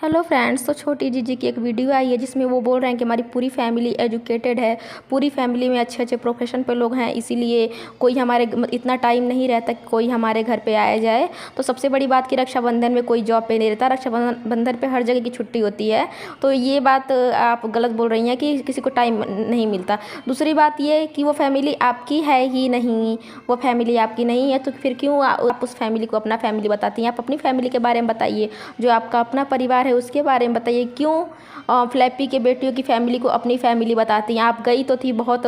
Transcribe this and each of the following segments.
Hello friends, तो छोटी जीजी की एक वीडियो आई है जिसमें वो बोल रहे हैं कि हमारी पूरी फैमिली एजुकेटेड है, पूरी फैमिली में अच्छे अच्छे प्रोफेशन पे लोग हैं, इसीलिए कोई हमारे इतना टाइम नहीं रहता कि कोई हमारे घर पे आया जाए। तो सबसे बड़ी बात कि रक्षाबंधन में कोई जॉब पे नहीं रहता, रक्षाबंधन पे हर जगह की छुट्टी होती है। तो ये बात आप गलत बोल रही हैं कि किसी को टाइम नहीं मिलता। दूसरी बात ये कि वो फैमिली आपकी है ही नहीं, वो फैमिली आपकी नहीं है, तो फिर क्यों आप उस फैमिली को अपना फैमिली बताती हैं? आप अपनी फैमिली के बारे में बताइए, जो आपका अपना परिवार है उसके बारे में बताइए। क्यों फ्लैपी के बेटियों की फैमिली को अपनी फैमिली बताती हैं? आप गई तो थी बहुत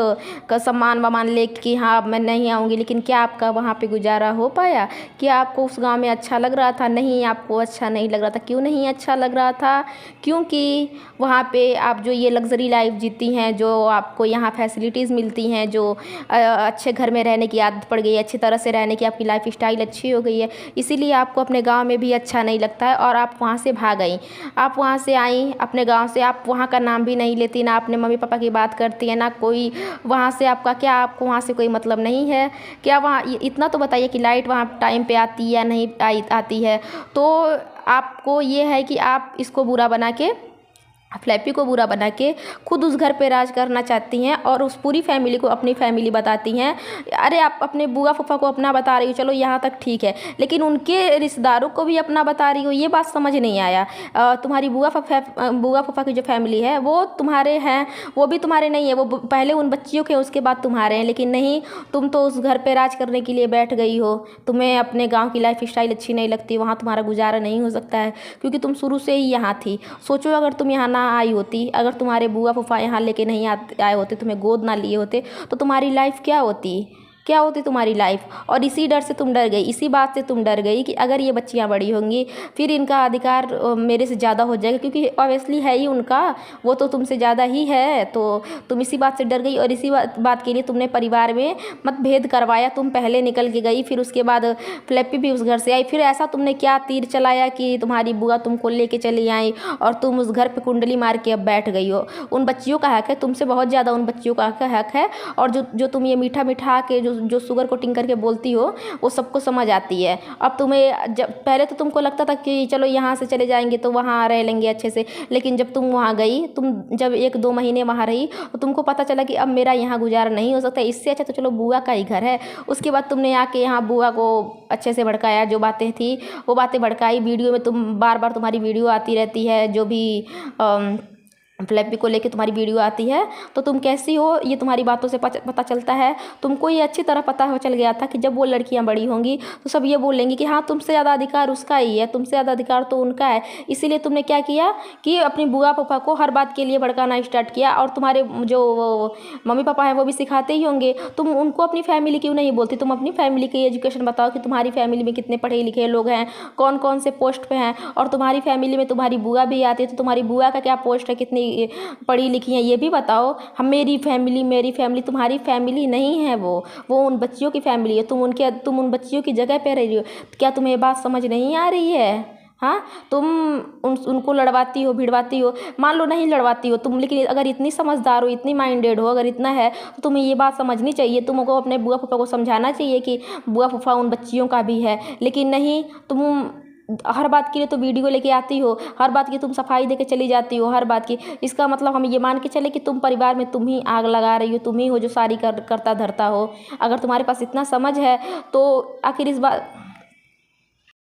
का सम्मान वमान ले कि हाँ मैं नहीं आऊँगी, लेकिन क्या आपका वहाँ पे गुजारा हो पाया? क्या आपको उस गांव में अच्छा लग रहा था? नहीं, आपको अच्छा नहीं लग रहा था। क्यों नहीं अच्छा लग रहा था? क्योंकि वहाँ पे आप जो ये लग्जरी लाइफ जीती हैं, जो आपको यहाँ फैसिलिटीज़ मिलती हैं, जो अच्छे घर में रहने की आदत पड़ गई है, अच्छी तरह से रहने की आपकी लाइफ स्टाइल अच्छी हो गई है, इसीलिए आपको अपने गाँव में भी अच्छा नहीं लगता है और आप वहाँ से भाग गई। आप वहाँ से आई अपने गांव से, आप वहाँ का नाम भी नहीं लेती, ना अपने मम्मी पापा की बात करती है, ना कोई वहाँ से आपका क्या, आपको वहाँ से कोई मतलब नहीं है क्या? वहाँ इतना तो बताइए कि लाइट वहाँ टाइम पे आती या नहीं आती है? तो आपको ये है कि आप इसको बुरा बना के, फ्लैपी को बुरा बना के खुद उस घर पे राज करना चाहती हैं और उस पूरी फैमिली को अपनी फैमिली बताती हैं। अरे आप अपने बुआ फूफा को अपना बता रही हो, चलो यहाँ तक ठीक है, लेकिन उनके रिश्तेदारों को भी अपना बता रही हो, ये बात समझ नहीं आया। तुम्हारी बुआ फूफा की जो फैमिली है वो तुम्हारे हैं, वो भी तुम्हारे नहीं है, वो पहले उन बच्चियों के उसके बाद तुम्हारे हैं। लेकिन नहीं, तुम तो उस घर पे राज करने के लिए बैठ गई हो। तुम्हें अपने गाँव की लाइफ स्टाइल अच्छी नहीं लगती, वहाँ तुम्हारा गुजारा नहीं हो सकता है, क्योंकि तुम शुरू से ही यहाँ थी। सोचो अगर तुम यहाँ ना आई होती, अगर तुम्हारे बुआ फूफा यहाँ लेके नहीं आए होते, तुम्हें गोद ना लिए होते, तो तुम्हारी लाइफ क्या होती तुम्हारी लाइफ? और इसी डर से तुम डर गई, इसी बात से तुम डर गई कि अगर ये बच्चियाँ बड़ी होंगी फिर इनका अधिकार मेरे से ज़्यादा हो जाएगा, क्योंकि ऑब्वियसली है ही उनका, वो तो तुमसे ज़्यादा ही है। तो तुम इसी बात से डर गई और इसी बात के लिए तुमने परिवार में मतभेद करवाया। तुम पहले निकल के गई, फिर उसके बाद फ्लैपी भी उस घर से आई। फिर ऐसा तुमने क्या तीर चलाया कि तुम्हारी बुआ तुमको लेके चली आई और तुम उस घर पे कुंडली मार के अब बैठ गई हो? उन बच्चियों का हक है, तुमसे बहुत ज़्यादा उन बच्चियों का हक है। और जो तुम ये मीठा मीठा के जो शुगर कोटिंग करके बोलती हो, वो सबको समझ आती है। अब तुम्हें जब पहले तो तुमको लगता था कि चलो यहाँ से चले जाएंगे तो वहाँ रह लेंगे अच्छे से, लेकिन जब तुम वहाँ गई, तुम जब 1-2 महीने वहाँ रही, तो तुमको पता चला कि अब मेरा यहाँ गुजारा नहीं हो सकता, इससे अच्छा तो चलो बुआ का ही घर है। उसके बाद तुमने आके यहाँ बुआ को अच्छे से भड़काया, जो बातें थी वो बातें भड़काई। वीडियो में तुम बार बार तुम्हारी वीडियो आती रहती है, जो भी फ्लैपी को लेके तुम्हारी वीडियो आती है, तो तुम कैसी हो ये तुम्हारी बातों से पता चलता है। तुमको ये अच्छी तरह पता हो चल गया था कि जब वो लड़कियां बड़ी होंगी तो सब ये बोलेंगी कि हाँ तुमसे ज़्यादा अधिकार उसका ही है, तुमसे ज़्यादा अधिकार तो उनका है। इसीलिए तुमने क्या किया कि अपनी बुआ पापा को हर बात के लिए भड़काना स्टार्ट किया, और तुम्हारे जो मम्मी पापा हैं वो भी सिखाते ही होंगे। तुम उनको अपनी फैमिली क्यों नहीं बोलती? तुम अपनी फैमिली की एजुकेशन बताओ कि तुम्हारी फैमिली में कितने पढ़े लिखे लोग हैं, कौन कौन से पोस्ट पे हैं। और तुम्हारी फैमिली में तुम्हारी बुआ भी आती है, तो तुम्हारी बुआ का क्या पोस्ट है, कितनी पढ़ी लिखी हैं, ये भी बताओ। हम मेरी फैमिली तुम्हारी फैमिली नहीं है, वो उन बच्चियों की फैमिली है। तुम उन बच्चियों की जगह पे रह रही हो। क्या तुम्हें ये बात समझ नहीं आ रही है? हाँ, तुम उनको लड़वाती हो, भिड़वाती हो। मान लो नहीं लड़वाती हो तुम, लेकिन अगर इतनी समझदार हो, इतनी माइंडेड हो, अगर इतना है तो तुम्हें ये बात समझनी चाहिए। तुमको अपने बुआ फूफा को समझाना चाहिए कि बुआ फूफा उन बच्चियों का भी है। लेकिन नहीं, तुम हर बात के लिए तो वीडियो लेके आती हो, हर बात की तुम सफाई देके चली जाती हो, हर बात की। इसका मतलब हम ये मान के चले कि तुम परिवार में तुम ही आग लगा रही हो, तुम ही हो जो सारी करता धरता हो। अगर तुम्हारे पास इतना समझ है तो आखिर इस बात